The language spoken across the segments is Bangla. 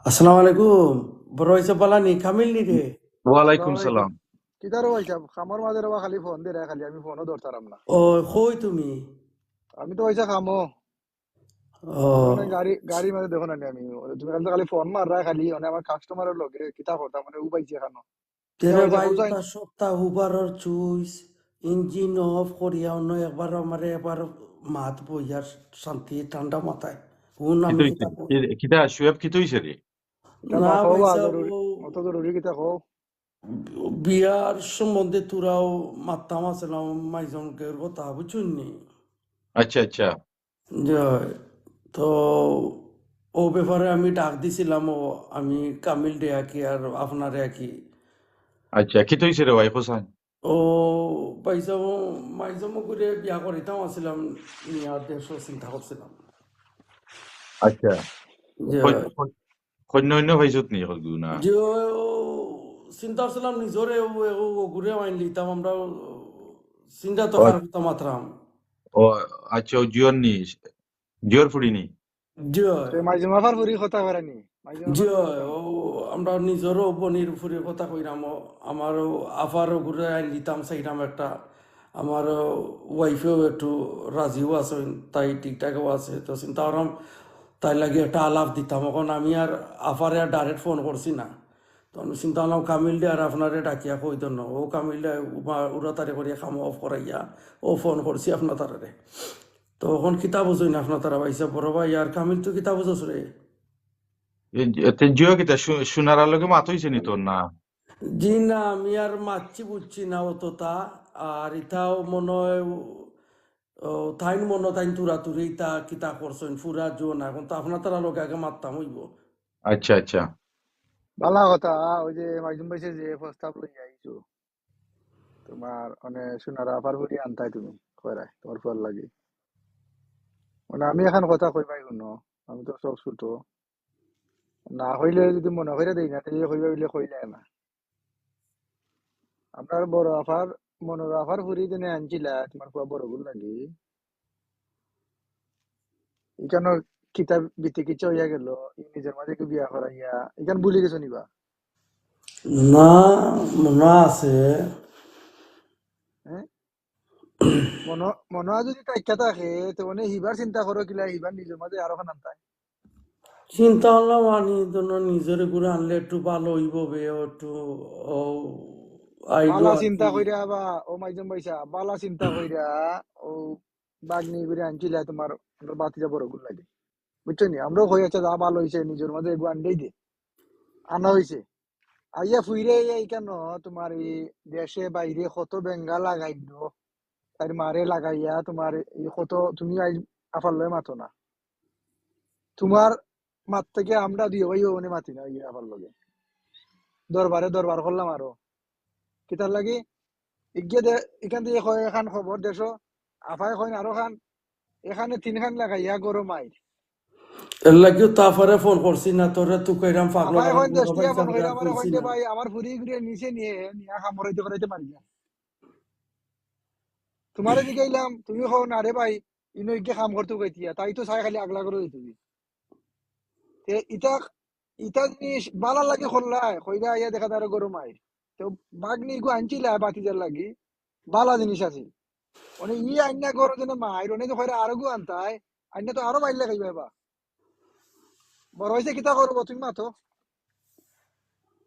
আসসালামু আলাইকুম। বড় হইছে পালানি কামিল নি রে। ওয়ালাইকুম আসসালামু আলাইকুম। সালাম। কিতারো ভাইসাব খামর মাঝে রবা খালি ফোন দে রে খালি আমি ফোনও ধরতারাম না। ও কই তুমি? আমি তো হইছে খামো মানে ও গাড়ি মাঝে দেখো না আমি তুমি খালি ফোন মার রা খালি মানে আমার কাস্টমারের লগে কিতা করতাম মানে উ পাইছে এখানো কিতা তেরে হইছে ভাই হোসাইন তা সপ্তাহ হুবারর চুইস ইঞ্জিন অফ করিয়া অন্য একবার আমারে একবার মাত বইয়ার শান্তি ঠান্ডা মাথায় কোন কিতো আমি হইছে কিতা কই কিতা শুয়েব কিতো হইছে রে? কিতা না বা খাও বা ভাইসা জরুরি ও অত জরুরি কিতা খাও বিয়ার সম্বন্ধে তোরাও মাত্তাম আসলাম মাইজনকে কথা বুঝুন নি আচ্ছা আচ্ছা যে তো ও ব্যাপারে আমি ডাক দিছিলাম ও আমি কামিল ডেয়াকি আর আপনারে কি আচ্ছা কিতো হইছে রে ভাই হোসেন? ও পয়সা মাইজমো করে বিয়া করিতাম আসছিলাম নিয়া দেড়শো চিন্তা করছিলাম আচ্ছা যে কন্য অন্য ভাইছত নি হল না? যে চিন্তা করছিলাম নিজরে ঘুরে আইন লিতাম আমরা চিন্তা তো ও কার কথা মাত্রাম ও আচ্ছা ও জিওর নি জিওর ফুড়ি নি। যে সে মাঝে মাফার পুরি কথা করেনি মাঝে মাফার যে পুরি কথা ও আমরা নিজেরও বনির ফুরে কথা কইরাম আমারও আফারও ঘুরে আইন লিতাম চাইরাম একটা আমার ওয়াইফেও একটু রাজিও আছে তাই ঠিকঠাকও আছে তো চিন্তা করলাম তাই লাগে একটা আলাপ দিতাম এখন আমি আর আফারে আর ডাইরেক্ট ফোন করছি না তো আমি চিন্তা করলাম কামিল দে আর আপনারে ডাকিয়া কই না ও কামিল দে উড়া তারে করিয়া খাম অফ করাইয়া ও ফোন করছি আপনার তারে তো এখন কিতাব বুঝুই না আপনার তারা পাইছে বড় ভাই আর কামিল তো কিতাব বুঝোস রে জিও কিতা সোনার লগে মাত হইছে নি তোর না? জি না আমি আর মাছি বুঝছি না অতটা আর ইতাও মনে হয় তাইন মনে তাইন তুরা তুরি ইতা কিতা করছেন ফুরা জো না এখন তো আপনার তারা লোক আগে মারতাম হইব আচ্ছা আচ্ছা ভালো কথা ওই যে মাইজুম পাইছে যে প্রস্তাব লই আইছো তোমার মানে সোনার আফার পুরি আনতাই তুমি কইরাই তোমার ফল লাগে মানে আমি এখন কথা কই পাই শুনো আমি তো সব ছোট না হইলে যদি মনে কইরা দেই না তাহলে কইবা বলে কইলে না আপনার বড় আফার মনোর আফার ফুরি জেনে আনছিলা তোমার খুব বড় ভুল লাগি এখানে কিতাব বিতে কিছু হইয়া গেল নিজের মাঝে কি বিয়া করাইয়া এখানে ভুলে গেছো নিবা না মনে আছে হ্যাঁ মনে হয় যদি টাইকা থাকে তো মানে হিবার চিন্তা করো কিলা হিবার নিজের মাঝে আরো খান আনতাই চিন্তা করলাম আনি জন্য নিজের ঘুরে আনলে একটু ভালো হইব বে একটু ও আইলো বালা আর চিন্তা কি কইরা বা ও মাইজম পয়সা বালা চিন্তা কইরা ও বাগনি করে আনছিলা তোমার বাতিজা বড় ভুল লাগে বুঝছো নি আমরাও হয়ে আছে যা ভালো হয়েছে নিজের মাঝে এগু আনলেই দে আনা হয়েছে আইয়া ফুইরে এই কেন তোমার এই দেশে বাইরে কত বেঙ্গা লাগাইল তার মারে লাগাইয়া তোমার এই কত তুমি আজ আফার লয় মাতো না তোমার মাত থেকে আমরা দিয়ে ওই ওনে মাতি না ইয়ে আফার লগে দরবার করলাম আরো কিতার লাগি ইগে এখান থেকে কয় এখান খবর দেশো আফাই কয় আরো খান এখানে তিনখান লাগাইয়া গরম আই এর লাগিও তারপরে ফোন করছি না তোরে তু কইরাম পাগলা আফাই কারণ কয় বড় দেশ ভাই দিয়া ফোন সামনে কইরা আর আমার কইছি কইতে না ভাই আমার ফুরি ঘুরে নিচে নিয়ে নিয়ে খামরাইতে করাইতে পারি না তোমারে জিগাইলাম তুমি কও না রে ভাই ইনো ইগে কাম করতে কইতিয়া তাই তো চাই খালি আগলা করে দিতে তে ইটা ইটা জিনিস বালা লাগে খোল্লাই কইরা ইয়া দেখা তার গরম আই তো বাগনি গো আনছিলা বাতিজার লাগি বালা জিনিস আছে মানে ই আইনা গরো যেন মাইর অনেক কইরা আরো গো আনতাই আইনা তো আরো মাইর লাগাইবা বা বড় হইছে কিতা করবো তুমি মাতো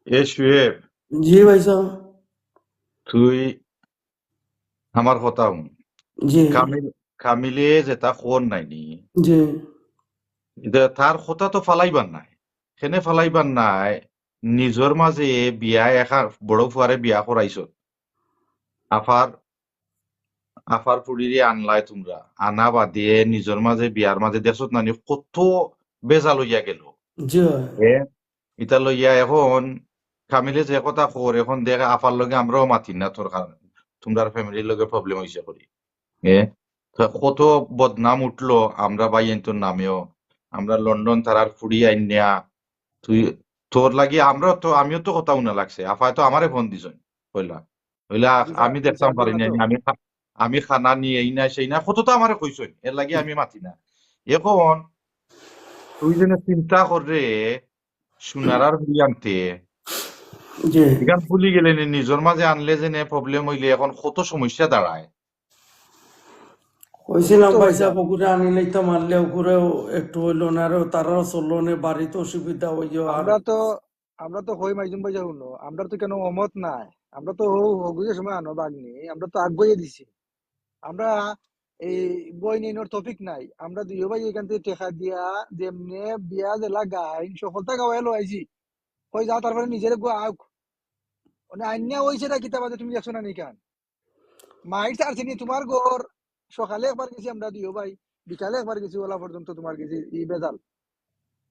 এ শুয়েব, জি ভাই সাহেব তুই আমার কথা হুন। জি কামিলে যেটা খোর নাইনি জি তার কথা তো ফালাইবার নাই, সেনে ফালাইবার নাই। নিজর মাঝে বিয়া এখান বড় ফুয়ারে বিয়া করাইছ, আফার আফার ফুড়িরে আনলাই তোমরা, আনা বাদে নিজর মাঝে বিয়ার মাঝে দেখছত নানি কত বেজা লইয়া গেল। জি এ ইটা লইয়া এখন কামিলে যে কথা কর এখন দেখ আফার লগে আমরাও মাতি না তোর কারণে, তোমরা ফ্যামিলির লগে প্রবলেম হয়েছে করি। এ তো কত বদনাম উঠলো আমরা ভাই তোর নামেও, আমরা লন্ডন তারার ফুড়ি আইনিয়া তুই তোর লাগি আমরা তো আমিও তো কথা উনা লাগছে, আফায় তো আমারে ফোন দিছেন কইলা কইলা আমি দেখতাম বিচার পারি দিবা না তো আমি আমি খানা নিয়ে এই না সেই না কত তো আমারে কইছেন, এর লাগি আমি মাতি না। এখন তুই যেন চিন্তা করে সোনারার ফুড়ি আনতে জি এখান ভুলি গেলে নিজের মাঝে আনলে যে প্রবলেম হইলে এখন কত সমস্যা দাঁড়ায়। ওগুলো কইছিলাম তো ভাই হয়ে সাহেব যাব। ওগুলো আনিলেই তো মারলে ওগুলো একটু হইলো না আর তারাও চললো না বাড়িতে অসুবিধা হইও আর আমরা তো আমরা তো হই মাইজুম ভাই শুনো, আমরা তো কেন অমত নাই। আমরা তো হগুজের সময় আনো বাগনি, আমরা তো আগ বইয়ে দিছি। আমরা এই বই নিয়ে টপিক নাই, আমরা দুই ভাই এখান থেকে টেকা দিয়া যেমনে বিয়া জেলা গাইন সফলতা গাওয়াই লো আইছি হয়ে যা, তারপরে নিজের গো আউক মানে আইনা হইছে না কিতাব আছে তুমি দেখছো না নিকান মাইট চারছি নি তোমার ঘর। সকালে একবার গেছি আমরা দুই ভাই, বিকালে একবার গেছি, ওলা পর্যন্ত তোমার গেছি ই বেজাল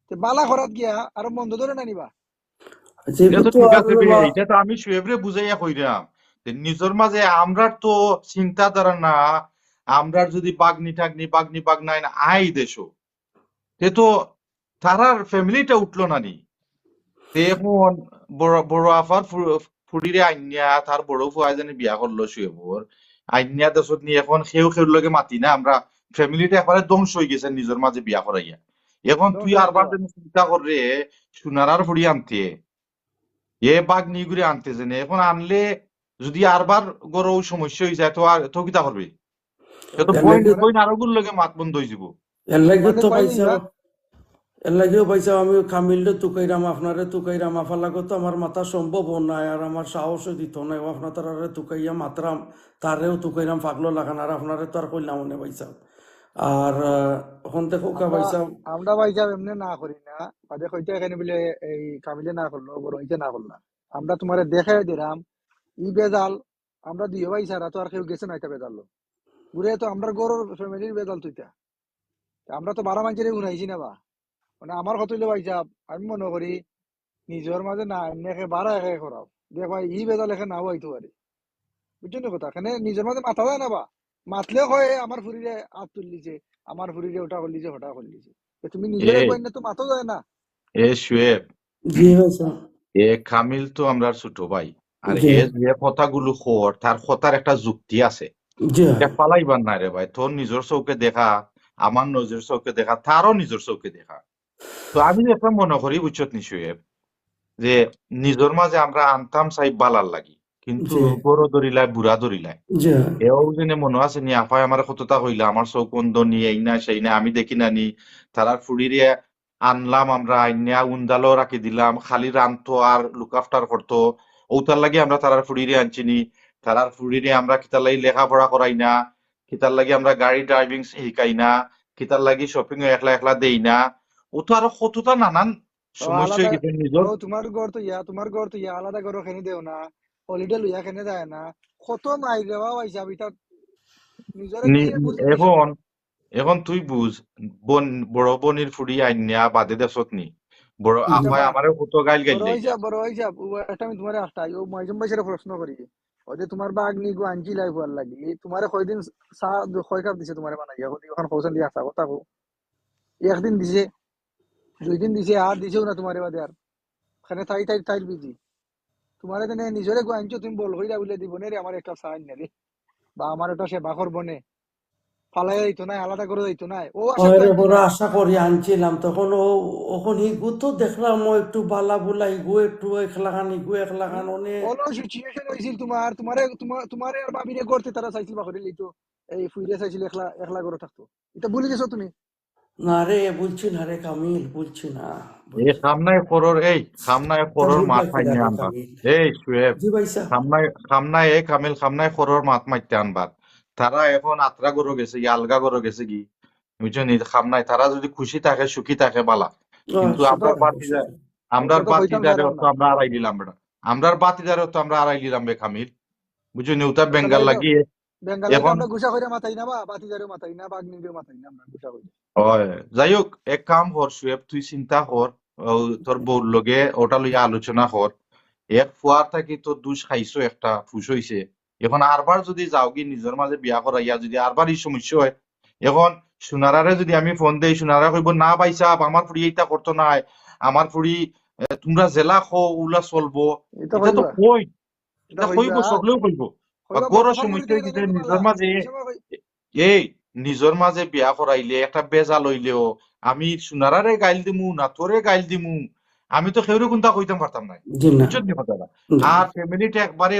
তে বালা খরাত গিয়া আর মন্দ ধরে না নিবা। এটা তো যেহেতু ঠিক আর আছে বে, এটা তো আমি শুয়েবরে বুঝাইয়া কইরাম যে নিজের মাঝে আমরার তো চিন্তাধারা না, আমরার যদি বাগনি বাগনাই না আই দেশো তে তো তারার ফ্যামিলিটা উঠলো না নি। তে এখন বড় আফার ফুড়িরে আইনিয়া তার বড় ফুয়া জানি বিয়া করলো শুয়েবর আইনিয়া দেশত নি এখন সেও লগে মাতি না আমরা, ফ্যামিলিটা একবারে ধ্বংস হয়ে গেছে নিজের মাঝে বিয়া করাইয়া। এখন ধ্বংস তুই হয়ে আরবার যাওয়া। যেন চিন্তা করে সোনারার ফুড়ি আনতে এ বাঘ নিয়ে ঘুরে আনতেছে না, এখন আনলে যদি আরবার গরো সমস্যা হয়ে যায় তো আর তো কিতা করবে? সে তো এবার এর বইন লাগে বইন আরো গুলো লগে মাত বন্ধ হয়ে যাব। এর লাগে তোমাদের তো কয় পাইছা দিবা? এর লাগেও পাইছা আমি কামিললে তুকাইরাম আপনারে তুকাইরাম আফার লাগে তো আমার মাথা সম্ভব নাই আর আমার সাহসও দিত নাই আপনার তারারে তুকাইয়া মাতরাম তারেও তুকাইরাম পাগলো লাগান আর আপনারে তো আর কইলাম মনে পাইছা আর এখন দেখো কা আমরা পাইছা আমরা ভাই যাব এমনি না করি না, বাদে কইতে এখানে বলে এই কামিলে না করলো বড় হইতে না করলা। আমরা তোমারে দেখাই দিলাম ই বেজাল। আমরা দুই ভাই ছাড়া তো আর কেউ গেছে না এটা বেজাল লো ঘুরে, তো আমরা গরুর ফ্যামিলির বেজাল তুইতা। আমরা তো বারো মানুষের উনাইছি না বা, মানে আমার কত হইলে ভাই সাহেব আমি মনে করি নিজের মাঝে না এনে বারো একে করাও দেখ ভাই ই বেজাল এখানে নাও হইতে পারে। বুঝছো না কথা, এখানে নিজের মাঝে মাথা যায় না বা, মাতলেও হয় আমার ফুরিরে হাত তুললিছে, আমার ফুরিরে ওটা করলিছে ওটা করলিছে। তুমি নিজের এ একবার তো মাথা যায় না। শুয়েব, জি পাইছা কামিল তো আমরা ছোট ভাই, আর জি যে কথাগুলো খর তার কথার একটা যুক্তি আছে। জি এটা পালাইবার নাই রে ভাই, তোর নিজের চৌকে দেখা, আমার নিজের চৌকে দেখা, তারও নিজের চৌকে দেখা। তো আমি যেটা মনে করি বুঝছত নি শুয়েব, যে নিজের মাঝে আমরা আনতাম চাই বালার লাগি, কিন্তু জি বড় দরিলায় বুড়া দরিলায় জি এও যেন মনে আছে নি আপায় আমার কতটা কইলা আমার চোখ বন্ধ নি এই না সেই না আমি দেখি না নি, তারার ফুড়িরে আনলাম আমরা আইনা উন্দালো রাখি দিলাম খালি রানতো আর লুক আফটার করতো। ওটার লাগি আমরা তারার ফুড়িরে আনছি নি, তারার ফুড়িরে আমরা কিতার লাগি লেখাপড়া করাই না, কিতার লাগি আমরা গাড়ি ড্রাইভিং শিখাই না, কিতার লাগি শপিং একলা একলা দেই না। ও তো আরো কতটা নানান ও সমস্যা আলাদা, হয়ে গেছে ও নিজের। তোমার ঘর তো ইয়া আলাদা ঘর ওখানে দেও না, হলিডে লইয়া খেনে যায় না, কত মাই দেওয়া হয়েছে আমি তার নিজরে কি বুঝছো না। এখন এখন তুই বুঝ, বোন বড় বোনের ফুড়ি আইনিয়া বাদে দেশত নি বড় আচ্ছা আপায় বা আমারে কত গাইল বড় গাইলে হয়েছে বড় হয়েছে। একটা আমি তোমার একটা ও ময়জম ভাইসের প্রশ্ন করি, ওই যে তোমার বাঘ নি গো আনজি লাই হওয়ার লাগি তোমারে কয়দিন চা কয় কাপ দিছে তোমারে বানাইয়া ওখান পৌঁছান দিয়ে আসা কথা কো, একদিন দিছে, 2 দিন দিছে, আর দিছেও না তোমারে বাদে আর খানে তাই বিজি। তোমার এখানে নিজরে গো আনছো তুমি বল হইরা বলে দিব নে রে আমার একটা চা আইন রে, বা আমার একটা সে বাখর বনে ফালাই দিত না, আলাদা করে দিত না, ও আশা তো ওরে আনছি বড় না। আশা করি আনছিলাম তখন ও ওখন হিগু তো দেখলাম ও একটু বালা বুলা হিগু একটু একলাখান হিগু একলাখান অনেক ওলো সিচুয়েশন হয়েছিল তোমার, তোমারে আর ভাবিরে করতে তারা চাইছিল বাখরে লিতো, এই ফুইরে চাইছিল একলা একলা করে থাকতো। এটা ভুলে গেছো তুমি। না রে বলছি না রে কামিল বলছি না এই বলছি না খামনায় খরর কামিল মাত পাইছে মাইনে রে আনবাত। কামিল এই শুয়েব, জি পাইছা খামনায় এই কামিল খামনায় খরর মাত মাইতে আনবাত। তারা এখন আত্রা গরো গেছে কি আলগা গরো গেছে কি বুঝছো নি, খামনায় তারা যদি খুশি থাকে সুখী থাকে বালা, কিন্তু সেটা আমরার বাতি এটা আমরার তো হইতাম বাতিদারে চাইলাম তো না। আমরা আড়াই দিলাম বেটা, আমরার বাতিদারে তো আমরা আড়াই দিলাম বে কামিল, বুঝছো নি ওটা এটা বেঙ্গাল লইলো লাগিয়ে বেঙ্গালে তো এখন। আমরা গুসা করে মাথাই না বা বাতিজারেও মাথাই না বাগনিরেও মাথাই না আমরা গুসা করে। হয়, যাই হোক এক কাম কর সুয়েব, তুই চিন্তা কর, তোর বউর লগে ওটা লইয়া আলোচনা কর। এক ফুয়ার থাকি তোর দুষ খাইছো একটা ফুস হইছে, এখন আরবার যদি যাও কি নিজের মাঝে বিয়া করাইয়া যদি আরবার এই সমস্যা হয়, এখন সোনারারে যদি আমি ফোন দেই সোনারা কইব না ভাই সাহেব আমার ফুড়ি এইটা করতো নাই, আমার ফুড়ি তোমরা জেলা খো উলা চলবো। এটা এটা তো কইবা, কই, এটা এটা কইব কইবা, সকলেও কইব। বা কইবা গড় বড় ফার্ম সমস্যা করিতে হয়ে গেলে গেছে তো নিজের বালা মাঝে, এই সময় এই নিজের মাঝে বিয়া করাইলে একটা বেজাল হইলেও আমি সোনারারে গাইল দিমু না তোরে গাইল দিমু, আমি তো কেউরে কোনটা কইতাম পারতাম না, জি না, বুঝছেন নি কথাটা? জি। আর ফ্যামিলিটা একবারে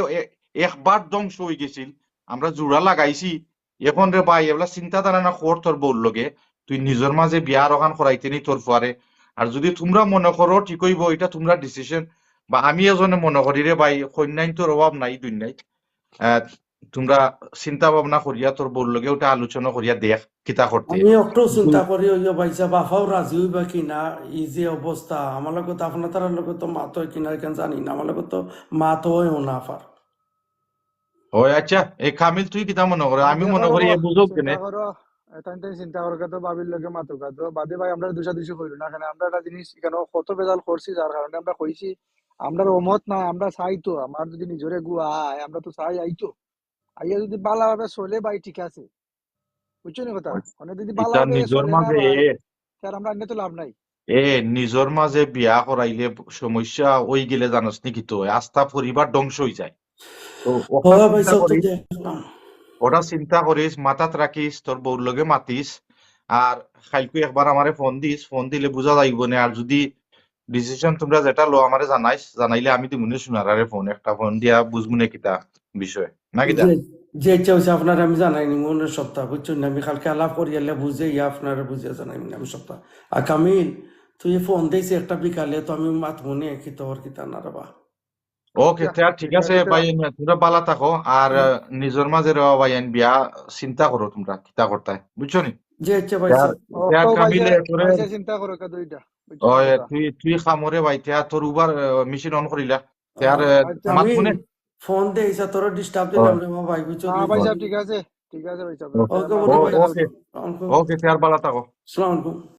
একবার ধ্বংস হয়ে গেছিল। আমরা জোড়া লাগাইছি, এখন রে ভাই এগুলা চিন্তা ধারণা কর তোর বউর লগে, তুই নিজের মাঝে বিয়ার ওখান করাইতে নি তোর ফুয়ারে। আর যদি তোমরা মনে করো ঠিক হইব, এটা তোমরা ডিসিশন, বা আমি এজনে মনে করি রে ভাই কন্যাইন তোর অভাব নাই দুনিয়ায়। আহ, তোমরা চিন্তা ভাবনা করিয়া তোর বউর লগে ওটা আলোচনা করিয়া দেখ কিতা করতে। আমি একটু চিন্তা করি হইয়া পাইছা বাফাও রাজি হইবা কিনা, এই যে অবস্থা আমার লগত আপনার তার লগত তো মাত হয় কিনা কেন জানি না, আমার লগত তো মাত হয় না আফার। ওই আচ্ছা, এই কামিল তুই কিতা মনে করে? আমি দেখো মনে করি এ বুঝোক কেনে। চিন্তা করো, তাই চিন্তা করো তো বাবির লোকে মাতুকা তো বাদে ভাই আমরা দুষাদুষি করি না, এখানে আমরা একটা জিনিস এখানে কত বেজাল করছি যার কারণে আমরা কইছি আমরা অমত না, আমরা চাই তো আমার যদি নিজরে গু আয় আমরা তো চাই আইতো আইয়া যদি বালাভাবে চলে ভাই ঠিক আছে, বুঝছো নি কথা, মানে যদি ইটা বালাভাবে নিজের চলে না মাঝে ভাই তার আমরা আনলে তো লাভ নাই। নিজের মাঝে বিয়া করাইলে সমস্যা ওই গেলে জানোস নি কি তো আস্থা পরিবার ধ্বংস হয়ে যায়। তো ওটা হয় ভাই চিন্তা সব তো করিস, দেখলাম। ওটা চিন্তা করিস, মাথাত রাখিস, তোর বউর লগে মাতিস। আর খাইলকু একবার আমারে ফোন দিস, ফোন দিলে বুঝা যাইব না। আর যদি ডিসিশন তোমরা যেটা লো আমারে জানাইস, জানাইলে আমি দিমুনি শোনারারে ফোন, একটা ফোন দিয়া বুঝমুনে কিতা বিষয় না কিতা। যে যে ইচ্ছা হয়েছে আপনার আমি জানাইনি মনের সপ্তাহ, বুঝছেন না, আমি কালকে আলাপ করি এলে বুঝে ইয়া আপনার বুঝে জানাইনি আমি সপ্তাহ। আর কামিল তুই ফোন দিয়েছি একটা বিকালে, তো আমি মাত মনে কি তোর কিতা না রে বা। ওকে, আচ্ছা ঠিক ঠিক আছে আছে তো, ভাই, তোমরা বালা থাকো। আর নিজের মাঝে রে ভাই বিয়া চিন্তা করো তোমরা কিতা করতে, বুঝছো নি? যে ইচ্ছা তার পাইছে। তার ও কামিলে তোরে ভাইসে চিন্তা করো কা দুইটা, বুঝছো নি ওই কথা। তুই খামরে ভাই তে তোর উবার মেশিন অন করিলা তে আর আচ্ছা মাত আমি শুনে। ফোন দিয়েছি তোর ডিস্টার্ব ওই দিলাম রে বাবা, ভাই বুঝছো না নি। ভাই সাহেব ঠিক আছে ভাই সাহেব, ওকে মাফ বড় ও করে ভাই, দেন ওকে তো। আসসালামু ওকে, তে আর বালা থাকো। আলাইকুম।